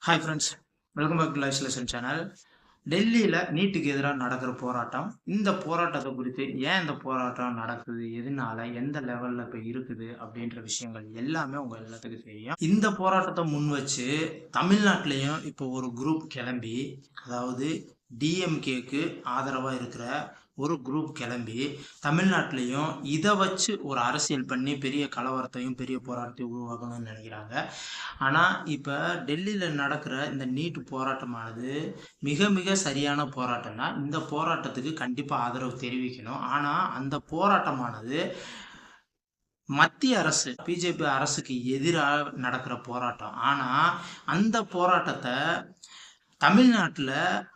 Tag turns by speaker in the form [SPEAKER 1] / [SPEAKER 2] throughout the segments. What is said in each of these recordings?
[SPEAKER 1] Hi friends, welcome back to life lesson channel. டெல்லியில் நீட்டுக்கு எதிராக நடக்கிற போராட்டம், இந்த போராட்டத்தை குறித்து ஏன் இந்த போராட்டம் நடக்குது, எதனால, எந்த லெவலில் இப்போ இருக்குது அப்படின்ற விஷயங்கள் எல்லாமே உங்கள் எல்லாத்துக்கும் தெரியும். இந்த போராட்டத்தை முன் வச்சு தமிழ்நாட்டிலையும் இப்போ ஒரு குரூப் கிளம்பி, அதாவது டிஎம்கேக்கு ஆதரவாக இருக்கிற ஒரு குரூப் கிளம்பி தமிழ்நாட்டிலையும் இதை வச்சு ஒரு அரசியல் பண்ணி பெரிய கலவரத்தையும் பெரிய போராட்டத்தையும் உருவாக்கணும்னு நினைக்கிறாங்க. ஆனால் இப்போ டெல்லியில் நடக்கிற இந்த நீட் போராட்டமானது மிக மிக சரியான போராட்டம்னா இந்த போராட்டத்துக்கு கண்டிப்பாக ஆதரவு தெரிவிக்கணும். ஆனால் அந்த போராட்டமானது மத்திய அரசு பிஜேபி அரசுக்கு எதிராக நடக்கிற போராட்டம். ஆனால் அந்த போராட்டத்தை தமிழ்நாட்டில்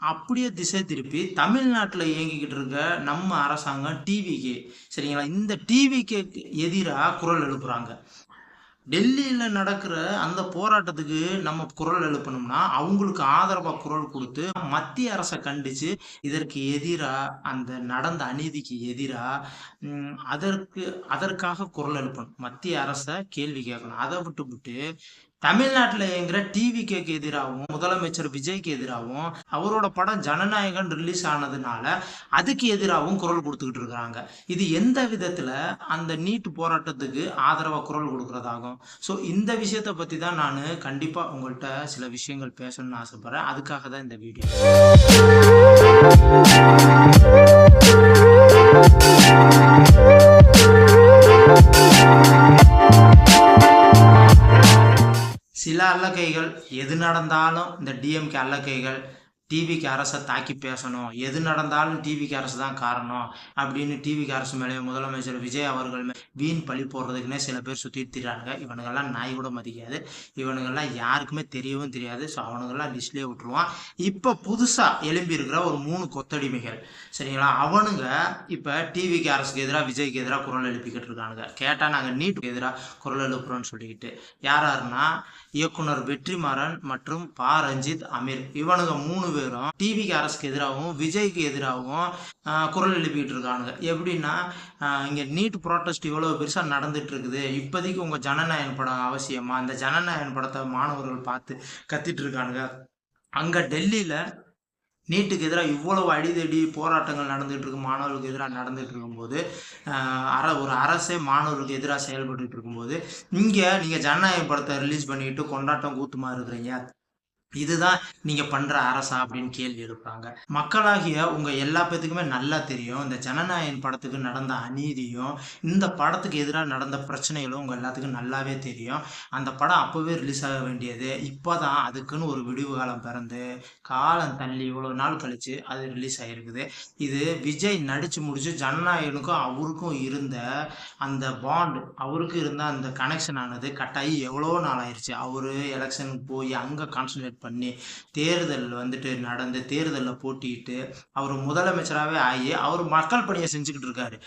[SPEAKER 1] அப்படியே திசை திருப்பி தமிழ்நாட்டில் இயங்கிக்கிட்டு இருக்க நம்ம அரசாங்கம் டிவிகே, சரிங்களா, இந்த டிவிகே எதிராக குரல் எழுப்புறாங்க. டெல்லியில் நடக்கிற அந்த போராட்டத்துக்கு நம்ம குரல் எழுப்பணும்னா அவங்களுக்கு ஆதரவாக குரல் கொடுத்து மத்திய அரசை கண்டித்து இதற்கு எதிராக, அந்த நடந்த அநீதிக்கு எதிராக அதற்காக குரல் எழுப்பணும். மத்திய அரசை கேள்வி கேட்கணும். அதை விட்டு தமிழ்நாட்டில் இயங்குற டிவிகேக்கு எதிராகவும் முதலமைச்சர் விஜய்க்கு எதிராகவும் அவரோட படம் ஜனநாயகன் ரிலீஸ் ஆனதுனால அதுக்கு எதிராகவும் குரல் கொடுத்துக்கிட்டு இருக்கிறாங்க. இது எந்த விதத்தில் அந்த நீட் போராட்டத்துக்கு ஆதரவாக குரல் கொடுக்கறதாகும்? ஸோ இந்த விஷயத்தை பற்றி தான் நான் கண்டிப்பாக உங்கள்கிட்ட சில விஷயங்கள் பேசணும்னு ஆசைப்பட்றேன். அதுக்காக தான் இந்த வீடியோ. சில அல்லக்கைகள் எது நடந்தாலும் இந்த டிஎம்கே அல்லக்கைகள் டிவிக்கு அரசை தாக்கி பேசணும், எது நடந்தாலும் டிவிக்கு அரசு தான் காரணம் அப்படின்னு டிவிக்கு அரசு மேலே முதலமைச்சர் விஜய் அவர்கள் வீண் பழி போடுறதுக்குன்னே சில பேர் சுற்றிட்டு திரிறாங்க. இவனுங்கெல்லாம் நாய் கூட மதிக்காது, இவனுங்கெல்லாம் யாருக்குமே தெரியவும் தெரியாது. ஸோ அவனுங்கெல்லாம் லிஸ்ட்லேயே விட்டுருவான். இப்போ புதுசாக எழும்பி இருக்கிற ஒரு 3 கொத்தடிமைகள், சரிங்களா, அவனுங்க இப்போ டிவிக்கு அரசுக்கு எதிராக விஜய்க்கு எதிராக குரல் எழுப்பிக்கிட்டு இருக்கானுங்க. கேட்டால் நாங்கள் நீட்டுக்கு எதிராக குரல் எழுப்புறோன்னு சொல்லிக்கிட்டு யாருன்னா இயக்குனர் வெற்றிமாறன் மற்றும் ப ரஞ்சித் அமீர், இவனுங்க 3 பேரும் டிவிக்கு அரசுக்கு எதிராகவும் விஜய்க்கு எதிராகவும் குரல் எழுப்பிட்டு இருக்கானுங்க. எப்படின்னா, இங்கே நீட் ப்ரோட்டஸ்ட் இவ்வளோ பெருசாக நடந்துட்டு இருக்குது, இப்போதைக்கு உங்கள் ஜனநாயகன் படம் அவசியமா, அந்த ஜனநாயகன் படத்தை மாணவர்கள் பார்த்து கத்திட்டு இருக்கானுங்க. அங்கே டெல்லியில் நீட்டுக்கு எதிராக இவ்வளவு அடிதடி போராட்டங்கள் நடந்துகிட்டு இருக்கு, மாணவர்களுக்கு எதிராக நடந்துகிட்டு இருக்கும்போது, ஒரு அரசே மாணவர்களுக்கு எதிராக செயல்பட்டு இருக்கும்போது இங்கே நீங்கள் ஜனநாயக படத்தை ரிலீஸ் பண்ணிட்டு கொண்டாட்டம் கூத்துமா இருக்கிறீங்க, இதுதான் நீங்க பண்ற அரசா அப்படின்னு கேள்வி எழுப்புறாங்க. மக்களாகிய உங்க எல்லா பேத்துக்குமே நல்லா தெரியும் இந்த ஜனநாயகன் படத்துக்கு நடந்த அநீதியும் இந்த படத்துக்கு எதிராக நடந்த பிரச்சனைகளும் உங்க எல்லாத்துக்கும் நல்லாவே தெரியும். அந்த படம் அப்பவே ரிலீஸ் ஆக வேண்டியது, இப்போதான் அதுக்குன்னு ஒரு விடிவு காலம் பிறந்து காலம் தள்ளி இவ்வளவு நாள் கழிச்சு அது ரிலீஸ் ஆகிருக்குது. இது விஜய் நடிச்சு முடிச்சு ஜனநாயகனுக்கும் அவருக்கும் இருந்த அந்த பாண்ட், அவருக்கு இருந்த அந்த கனெக்ஷன் ஆனது கட்டாயி எவ்வளோ நாள் ஆயிடுச்சு. அவரு எலெக்ஷனுக்கு போய் அங்கே கான்சன்ட்ரேட் பண்ணி தேர்தல் நடந்து தேர்தலில் போட்டிட்டு அவர் முதலமைச்சராகவே ஆகி அவர் மக்கள் பணியை செஞ்சுக்கிட்டு இருக்காரு.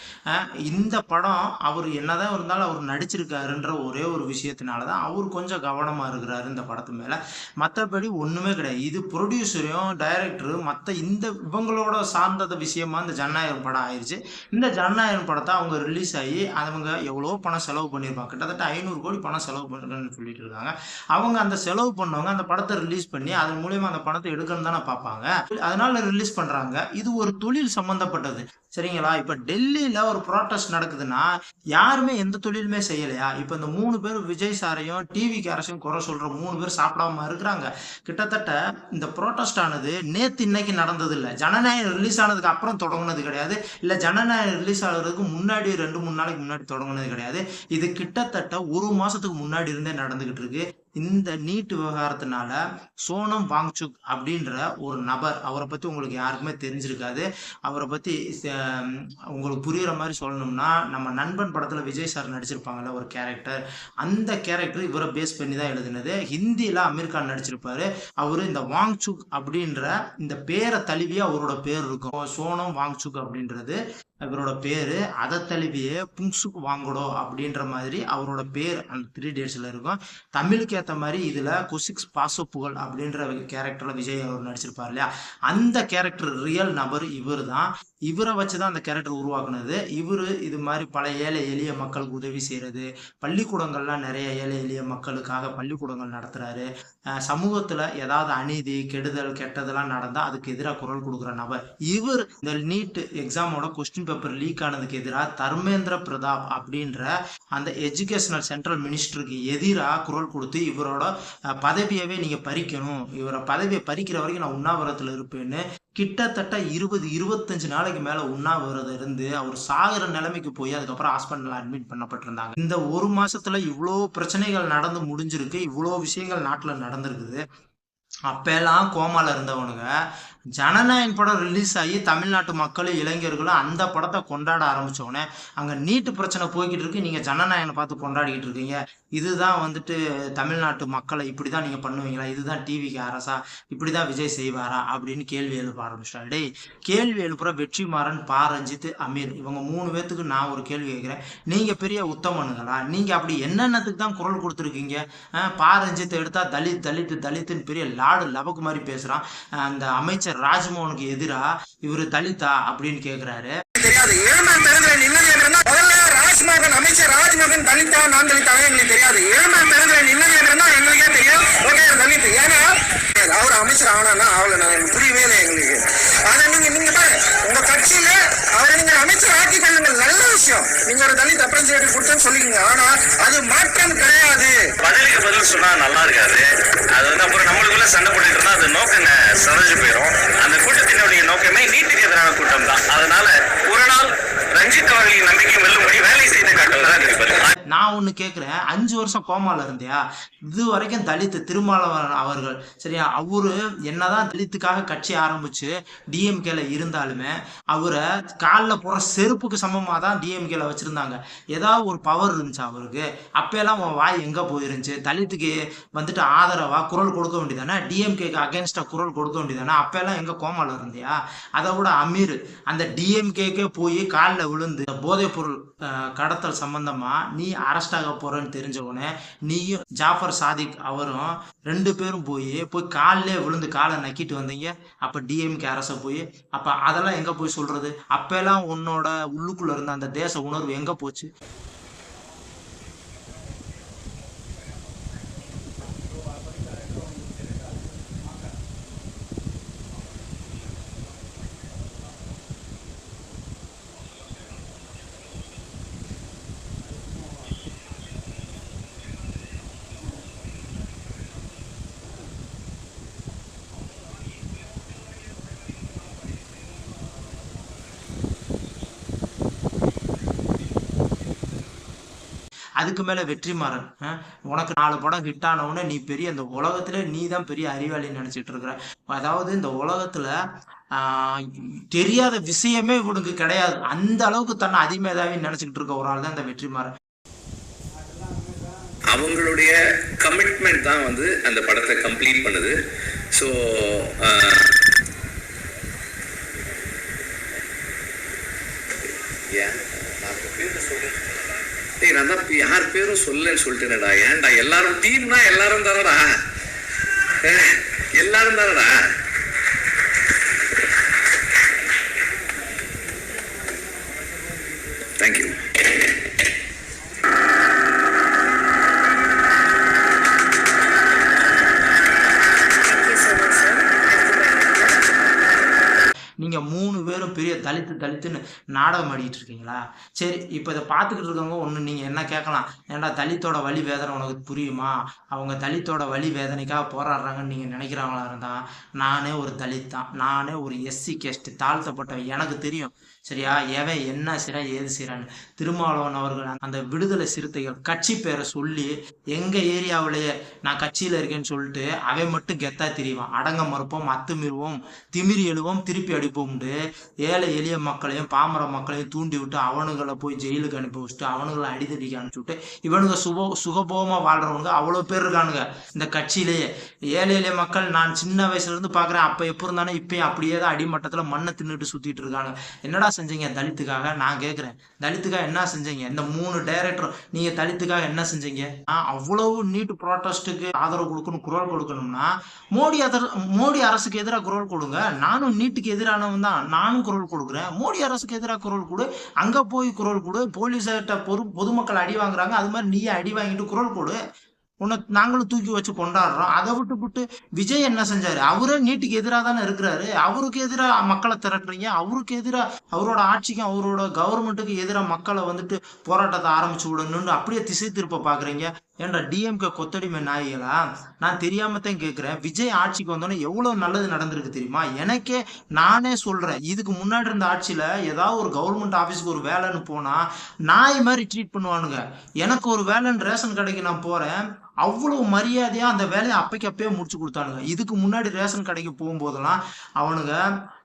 [SPEAKER 1] இந்த படம் அவர் என்னதான் இருந்தாலும் அவர் நடிச்சிருக்காருன்ற ஒரே ஒரு விஷயத்தினாலதான் அவர் கொஞ்சம் கவனமா இருக்கிறாரு இந்த படத்து மேல. மற்றபடி ஒண்ணுமே கிடையாது. இது ப்ரொடியூசரையும் டைரக்டரும் மற்ற இந்த இவங்களோட சார்ந்த விஷயமா இந்த ஜனநாயகம் படம் ஆயிடுச்சு. இந்த ஜனநாயகம் படத்தை அவங்க ரிலீஸ் ஆகி அவங்க எவ்வளோ பணம் செலவு பண்ணியிருப்பாங்க, கிட்டத்தட்ட 500 கோடி பணம் செலவு பண்ணுறேன்னு சொல்லிட்டு இருக்காங்க. அவங்க அந்த செலவு பண்ணவங்க அந்த படத்தை ரிலீஸ் பண்ணி அதன் மூலியமா அந்த பணத்தை எடுக்கணும் தானே பார்ப்பாங்க. அதனால ரிலீஸ் பண்றாங்க. இது ஒரு தொழில் சம்பந்தப்பட்டது, சரிங்களா. இப்ப டெல்லியில ஒரு ப்ரோட்டஸ்ட் நடக்குதுன்னா யாருமே எந்த தொழிலுமே செய்யலையா? இப்ப இந்த 3 பேர் விஜய் சாரையும் டிவிக்கு அரசையும் குறை சொல்ற 3 பேர் சாப்பிடாம இருக்கிறாங்க. கிட்டத்தட்ட இந்த ப்ரோட்டஸ்ட் ஆனது நேத்து இன்னைக்கு நடந்தது இல்ல, ஜனநாயகம் ரிலீஸ் ஆனதுக்கு அப்புறம் தொடங்குனது கிடையாது, இல்ல ஜனநாயகம் ரிலீஸ் ஆகிறதுக்கு முன்னாடி 2-3 நாளைக்கு முன்னாடி தொடங்குனது கிடையாது. இது கிட்டத்தட்ட 1 மாசத்துக்கு முன்னாடி இருந்தே நடந்துகிட்டு இருக்கு. இந்த நீட் விவகாரத்தினால சோனம் வாங்சுக் அப்படின்ற ஒரு நபர், அவரை பத்தி உங்களுக்கு யாருக்குமே தெரிஞ்சிருக்காது. அவரை பத்தி உங்களுக்கு புரியுற மாதிரி சொல்லணும்னா, நம்ம நண்பன் படத்துல விஜய் சார் நடிச்சிருப்பாங்கல்ல ஒரு கேரக்டர், அந்த கேரக்டர் இவரை பேஸ் பண்ணி தான் எழுதுனது. ஹிந்தியில அமீர் கான் நடிச்சிருப்பாரு. அவரு இந்த வாங்சுக் அப்படின்ற இந்த பேரை தழுவிய அவரோட பேர் இருக்கும். சோனம் வாங்சுக் அப்படின்றது இவரோட பேரு. அதை தழுவியே புங்சுக் வாங்கடோ அப்படின்ற மாதிரி அவரோட பேர் அந்த 3 டேட்ஸ்ல இருக்கும். தமிழுக்கு ஏற்ற மாதிரி இதுல குசிக்ஸ் பாசப்புகள் அப்படின்ற கேரக்டர்ல விஜய் அவர் நடிச்சிருப்பார் இல்லையா, அந்த கேரக்டர் ரியல் நபர் இவர் தான். இவரை வச்சுதான் அந்த கேரக்டர் உருவாக்குனது. இவரு இது மாதிரி பல ஏழை எளிய மக்களுக்கு உதவி செய்யறது, பள்ளிக்கூடங்கள்லாம் நிறைய ஏழை எளிய மக்களுக்காக பள்ளிக்கூடங்கள் நடத்துறாரு. சமூகத்துல ஏதாவது அநீதி, கெடுதல், கெட்டதெல்லாம் நடந்தா அதுக்கு எதிராக குரல் கொடுக்குற நபர் இவர். இந்த நீட் எக்ஸாமோட கொஸ்டின் பேப்பர் லீக் ஆனதுக்கு எதிராக தர்மேந்திர பிரதாப் அப்படின்ற அந்த எஜுகேஷனல் சென்ட்ரல் மினிஸ்டருக்கு எதிராக குரல் கொடுத்து இவரோட பதவியவே நீங்க பறிக்கணும், இவரை பதவியை பறிக்கிற வரைக்கும் நான் உண்ணாவிரதத்துல இருப்பேன்னு கிட்டத்தட்ட 20-25 நாளைக்கு மேல உண்ணாவிரதம் இருந்து அவர் சாகிற நிலைமைக்கு போய் அதுக்கப்புறம் ஹாஸ்பிட்டல்ல அட்மிட் பண்ணப்பட்டிருந்தாங்க. இந்த ஒரு மாசத்துல இவ்வளோ பிரச்சனைகள் நடந்து முடிஞ்சிருக்கு, இவ்வளோ விஷயங்கள் நாட்டுல நடந்திருக்குது. அப்பெல்லாம் கோமால இருந்தவனுங்க ஜனநாயகன் படம் ரிலீஸ் ஆகி தமிழ்நாட்டு மக்களும் இளைஞர்களும் அந்த படத்தை கொண்டாட ஆரம்பிச்சோடனே அங்க நீட்டு பிரச்சனை போய்கிட்டு இருக்கு, நீங்க ஜனநாயகனை பார்த்து கொண்டாடிக்கிட்டு இருக்கீங்க, இதுதான் வந்துட்டு தமிழ்நாட்டு மக்களை இப்படிதான் நீங்க பண்ணுவீங்களா, இதுதான் டிவிக்கு அரசா, இப்படிதான் விஜய் செய்வாரா அப்படின்னு கேள்வி எழுப்ப ஆரம்பிச்சிட்டாரு. டேய், கேள்வி எழுப்புற வெற்றிமாறன், பா ரஞ்சித், அமீர் இவங்க 3 பேத்துக்கு நான் ஒரு கேள்வி கேட்கிறேன். நீங்க பெரிய உத்தமனுங்களா? நீங்க அப்படி என்னென்னத்துக்கு தான் குரல் கொடுத்துருக்கீங்க? பா ரஞ்சித் எடுத்தா தலித் தலித் தலித்துன்னு பெரிய லாடு லபக்கு மாதிரி பேசுறான். அந்த அமைச்சர் ராஜ்மோகனுக்கு எதிரா இவரு தலிதா அப்படின்னு கேக்குறாரு.
[SPEAKER 2] தெரியாது. அமைச்சர் ராஜ்மோகன் தலிதா நான் தலித்தாக எங்களுக்கு தெரியாது. எங்களுக்கே தெரியும் தலித். ஏன்னா அவர் அமைச்சர் ஆனா அவளை புரியவே இல்லை எங்களுக்கு. ஆனா நீங்க உங்க கட்சியில அவரை நீங்க அமைச்சர் ஆக்கி கொள்ளுங்கள், நல்ல விஷயம். நீங்க ஒரு தலித் அப்ரன்சியேட்டிவ் கொடுத்தேன்னு சொல்லிக்கீங்க. ஆனா அது மாற்றம் கிடையாது. பதிலுக்கு பதில் சொன்னா நல்லா இருக்காது. அது அப்புறம் நம்மளுக்குள்ள சண்டை போட்டுட்டு இருந்தா அது நோக்கங்க சதஞ்சு போயிடும். அந்த கூட்டத்தினுடைய நோக்கமே நீட்டுக்கு எதிரான கூட்டம் தான். அதனால ஒரு நாள் ரஞ்சித் அவர்களின் நம்பிக்கை வெல்லும்படி வேலை செய்து காட்டுவதுதான் இருப்பது.
[SPEAKER 1] நான் ஒண்ணு கேக்குறேன், 5 வருஷம் கோமால இருந்தியா? இது வரைக்கும் தலித் திருமாவளவன் அவர்கள் சரியா, அவரு என்னதான் தலித்துக்காக கட்சி ஆரம்பிச்சு டிஎம்கேல இருந்தாலுமே அவரை காலில் போற செருப்புக்கு சமமா தான் டிஎம்கேல வச்சிருந்தாங்க. ஏதாவது ஒரு பவர் இருந்துச்சு அவருக்கு? அப்பெல்லாம் உன் வாய் எங்க போயிருந்துச்சு? தலித்துக்கு வந்துட்டு ஆதரவா குரல் கொடுக்க வேண்டியதானே, டிஎம்கேக்கு அகேன்ஸ்டா குரல் கொடுக்க வேண்டியதானே? அப்பெல்லாம் எங்க கோமால இருந்தியா? அதை விட அமீர் அந்த டிஎம்கேக்கே போய் காலில் விழுந்து போதைப் பொருள் கடத்தல் சம்பந்தமா நீ அரெஸ்ட் ஆக போறேன்னு தெரிஞ்சவனே நீயும் ஜாஃபர் சாதிக் அவரும் 2 பேரும் போய் காலிலே விழுந்து காலை நக்கிட்டு வந்தீங்க. அப்ப டிஎம்கே அரச போய் அப்ப அதெல்லாம் எங்க போய் சொல்றது? அப்பெல்லாம் உன்னோட உள்ளுக்குள்ள இருந்த அந்த தேச உணர்வு எங்க போச்சு? அதுக்கு மேல வெற்றிமாறன், உனக்கு 4 படம் ஹிட் ஆனவுடனே நீ பெரிய இந்த உலகத்துல நீ தான் பெரிய அறிவாளின்னு நினைச்சிட்டு இருக்கிற. அதாவது இந்த உலகத்துல தெரியாத விஷயமே இவனுக்கு கிடையாது. அந்த அளவுக்கு தன்னை அதிமேதாவி நினைச்சுக்கிட்டு இருக்க ஒரு ஆள் தான் இந்த வெற்றிமாறன்.
[SPEAKER 2] அவங்களுடைய கமிட்மெண்ட் தான் வந்து அந்த படத்தை கம்ப்ளீட் பண்ணுது. ஸோ நான் தான் யார் பேரும் சொல்லன்னு சொல்லிட்டேனடா. ஏன்டா எல்லாரும் டீம்னா எல்லாரும் தானடா, எல்லாரும் தானடா. தேங்க்யூ.
[SPEAKER 1] நீங்க 3 பேரும் பெரிய தலித்துன்னு நாடகம் ஆடிட்டு இருக்கீங்களா? சரி, இப்ப இதை பார்த்துக்கிட்டு இருக்கவங்க ஒண்ணு நீங்க என்ன கேட்கலாம், ஏன்டா தலித்தோட வலி வேதனை உனக்கு புரியுமா? அவங்க தலித்தோட வலி வேதனைக்காக போராடுறாங்கன்னு நீங்க நினைக்கிறவங்களா இருந்தா, நானே ஒரு தலித் தான், நானே ஒரு எஸ்சி கேஸ்ட் தாழ்த்தப்பட்ட, எனக்கு தெரியும் சரியா எவன் என்ன செய்றான் ஏது செய்றான்னு. திருமாவளவன் அவர்கள் அந்த விடுதலை சிறுத்தைகள் கட்சி பேரை சொல்லி எங்க ஏரியாவிலேயே நான் கட்சியில இருக்கேன்னு சொல்லிட்டு அவன் மட்டும் கெத்தா திரிவான். அடங்க மறுப்போம், அத்துமீறுவோம், திமிரி எழுவோம், திருப்பி அடிப்போம்ட்டு ஏழை எளிய மக்களையும் பாமர மக்களையும் தூண்டி விட்டு அவனுங்களை போய் ஜெயிலுக்கு அனுப்பி வச்சுட்டு அவனுங்களை அடித்தடிக்க அனுப்பிச்சுட்டு இவனுங்க சுகபோகமா வாழ்றவனுங்க அவ்வளோ பேர் இருக்கானுங்க இந்த கட்சியிலேயே. ஏழை எளிய மக்கள் நான் சின்ன வயசுல இருந்து பாக்குறேன், அப்ப எப்ப இருந்தானே இப்பயும் அப்படியே தான் அடிமட்டத்துல மண்ணை தின்னுட்டு சுத்திட்டு இருக்காங்க. என்னடா செஞ்சீங்க தலித்துக்காக? நான் கேட்கிறேன், தலித்துக்காக என்ன செஞ்சீங்க? இந்த 3 டைரக்டர் நீங்க தலித்துக்காக என்ன செஞ்சீங்க? அவ்வளவு நீட் ப்ரோட்டஸ்டுக்கு ஆதரவு கொடுக்கணும், குரல் கொடுக்கணும்னா மோடி அரசுக்கு எதிராக குரல் கொடுங்க. நானும் நீட்டுக்கு எதிரானவன் தான், நானும் குரல் கொடுக்கணும். கொடுக்குறேன், மோடி அரசுக்கு எதிராக குரல் கொடு, அங்க போய் குரல் கொடு. போலீஸார்ட்ட பொதுமக்கள் அடி வாங்குறாங்க, அது மாதிரி நீயே அடி வாங்கிட்டு குரல் கொடு. உன்னை நாங்களும் தூக்கி வச்சு கொண்டாடுறோம். அதை விட்டு விஜய் என்ன செஞ்சாரு? அவரே நீட்டுக்கு எதிராக தானே இருக்கிறாரு. அவருக்கு எதிராக மக்களை திரட்டுறீங்க. அவருக்கு எதிராக அவரோட ஆட்சிக்கும் அவரோட கவர்மெண்ட்டுக்கு எதிராக மக்களை வந்துட்டு போராட்டத்தை ஆரம்பிச்சு விடணும்னு அப்படியே திசை திருப்ப பாக்குறீங்க. ஏன்டா டிஎம்கே கொத்தடிமை நாய்களா? நான் தெரியாமத்தான் கேட்கிறேன். விஜய் ஆட்சிக்கு வந்தோன்னே எவ்வளவு நல்லது நடந்திருக்கு தெரியுமா? எனக்கே நானே சொல்றேன், இதுக்கு முன்னாடி இருந்த ஆட்சியில ஏதாவது ஒரு கவர்மெண்ட் ஆபீஸ்க்கு ஒரு வேலைன்னு போனா நாய் மாதிரி ட்ரீட் பண்ணுவானுங்க. எனக்கு ஒரு வேலைன்னு ரேஷன் கடைக்கு நான் போறேன், அவ்வளவு மரியாதையா அந்த வேலையை அப்பைக்கு அப்பயே முடிச்சு கொடுத்தானுங்க. இதுக்கு முன்னாடி ரேஷன் கடைக்கு போகும்போதெல்லாம் அவனுங்க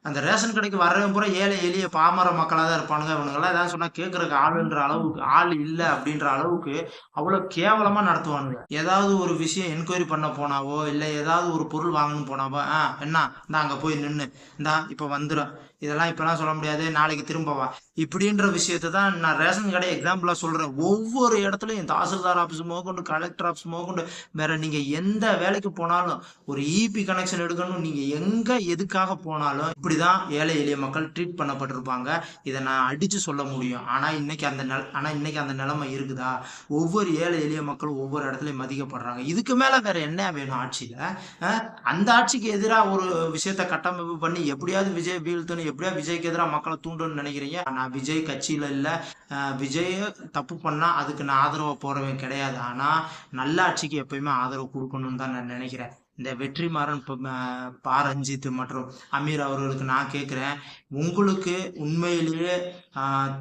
[SPEAKER 1] அந்த ரேஷன் கடைக்கு வர்றவன் பூரா ஏழை எளிய பாமர மக்களாக தான் இருப்பானுங்க. இவனுங்கெல்லாம் ஏதாவது சொன்னா கேட்கறதுக்கு ஆளுன்ற அளவுக்கு ஆள் இல்லை அப்படின்ற அளவுக்கு அவ்வளவு கேவலமா நடத்துவானுங்க. ஏதாவது ஒரு விஷயம் என்கொயரி பண்ண போனாவோ இல்லை ஏதாவது ஒரு பொருள் வாங்கணும் போனாவோ, என்ன இந்தா அங்க போய் நின்று இந்தா இப்ப வந்துடும், இதெல்லாம் இப்பெல்லாம் சொல்ல முடியாது, நாளைக்கு திரும்பவா, இப்படின்ற விஷயத்தை தான் நான் ரேஷன் கடை எக்ஸாம்பிளா சொல்றேன். ஒவ்வொரு இடத்துலயும் தாசில்தார் ஆஃபீஸ் முதற்கொண்டு கலெக்டர் ஆஃபீஸ் முதற்கொண்டு வேற நீங்க எந்த வேலைக்கு போனாலும் ஒரு இபி கனெக்ஷன் எடுக்கணும், நீங்க எங்க எதுக்காக போனாலும் இப்படிதான் ஏழை எளிய மக்கள் ட்ரீட் பண்ணப்பட்டிருப்பாங்க. இதை நான் அடிச்சு சொல்ல முடியும். ஆனா இன்னைக்கு அந்த நிலைமை இருக்குதா? ஒவ்வொரு ஏழை எளிய மக்களும் ஒவ்வொரு இடத்துலயும் மதிக்கப்படுறாங்க. இதுக்கு மேல வேற என்ன வேணும் ஆட்சியில? அந்த ஆட்சிக்கு எதிராக ஒரு விஷயத்த கட்டமைப்பு பண்ணி எப்படியாவது விஜய் வீழ்த்தணும், எப்படியா விஜய்க்கு எதிராக மக்களை தூண்டணும்னு நினைக்கிறீங்க. நான் விஜய் கட்சியில இல்ல, விஜய் தப்பு பண்ணா அதுக்கு நான் ஆதரவை போறவன் கிடையாது. ஆனா நல்ல ஆட்சிக்கு எப்பயுமே ஆதரவு கொடுக்கணும்னு தான் நான் நினைக்கிறேன். இந்த வெற்றிமாறன் பா ரஞ்சித் மற்றும் அமீர் அவர்களுக்கு நான் கேட்குறேன், உங்களுக்கு உண்மையிலேயே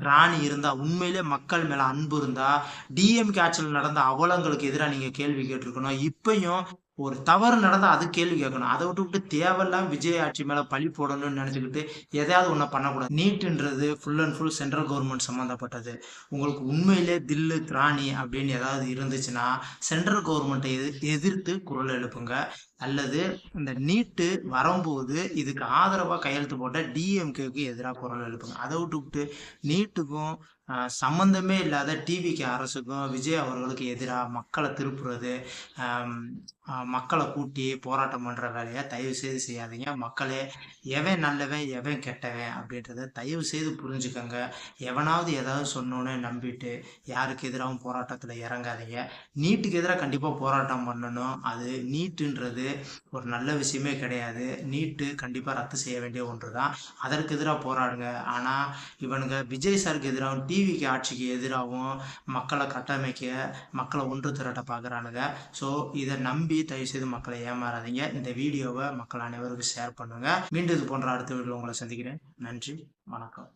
[SPEAKER 1] திராணி இருந்தா, உண்மையிலே மக்கள் மேல அன்பு இருந்தா, டிஎம்கே ஆட்சியில் நடந்த அவலங்களுக்கு எதிராக நீங்க கேள்வி கேட்டிருக்கணும். இப்பயும் ஒரு தவறு நடந்தா அது கேள்வி கேட்கணும். அதை விட்டு தேவையில்லாம் விஜய் ஆட்சி மேல பழி போடணும்னு நினைச்சுக்கிட்டு எதையாவது ஒன்றை பண்ணக்கூடாது. நீட்டுன்றது full and full central government சம்மந்தப்பட்டது. உங்களுக்கு உண்மையிலே தில்லு திராணி அப்படின்னு ஏதாவது இருந்துச்சுன்னா சென்ட்ரல் கவர்மெண்ட்டை எதிர்த்து குரல் எழுப்புங்க. அல்லது இந்த நீட்டு வரும்போது இதுக்கு ஆதரவாக கையெழுத்து போட்ட டிஎம்கேக்கு எதிராக குரல் எழுப்புங்க. அதை விட்டு நீட்டுக்கும் சம்பந்தமே இல்லாத டிவிக்கு அரசுக்கும் விஜய் அவர்களுக்கு எதிராக மக்களை திருப்புறது, மக்களை கூட்டி போராட்டம் பண்ற வேலையை தயவு செய்து செய்யாதீங்க. மக்களே, எவன் நல்லவன் எவன் கெட்டவன் அப்படின்றத தயவு செய்து புரிஞ்சுக்கங்க. எவனாவது ஏதாவது சொன்னோன்னு நம்பிட்டு யாருக்கு எதிராகவும் போராட்டத்துல இறங்காதீங்க. நீட்டுக்கு எதிராக கண்டிப்பா போராட்டம் பண்ணணும். அது நீட்டுன்றது ஒரு நல்ல விஷயமே கிடையாது. நீட்டு கண்டிப்பா ரத்து செய்ய வேண்டிய ஒன்று தான். அதற்கு எதிராக போராடுங்க. ஆனா இவனுங்க விஜய் சாருக்கு எதிராகவும் டிவிக்கு ஆட்சிக்கு எதிராகவும் மக்களை கட்டமைக்க, மக்களை ஒன்று திரட்ட பார்க்குறானுங்க. ஸோ இதை நம்பி தயவு செய்து மக்களை ஏமாறாதீங்க. இந்த வீடியோவை மக்கள் அனைவருக்கும் ஷேர் பண்ணுங்க. மீண்டும் இது போன்ற அடுத்த வீடியோ உங்களை சந்திக்கிறேன். நன்றி, வணக்கம்.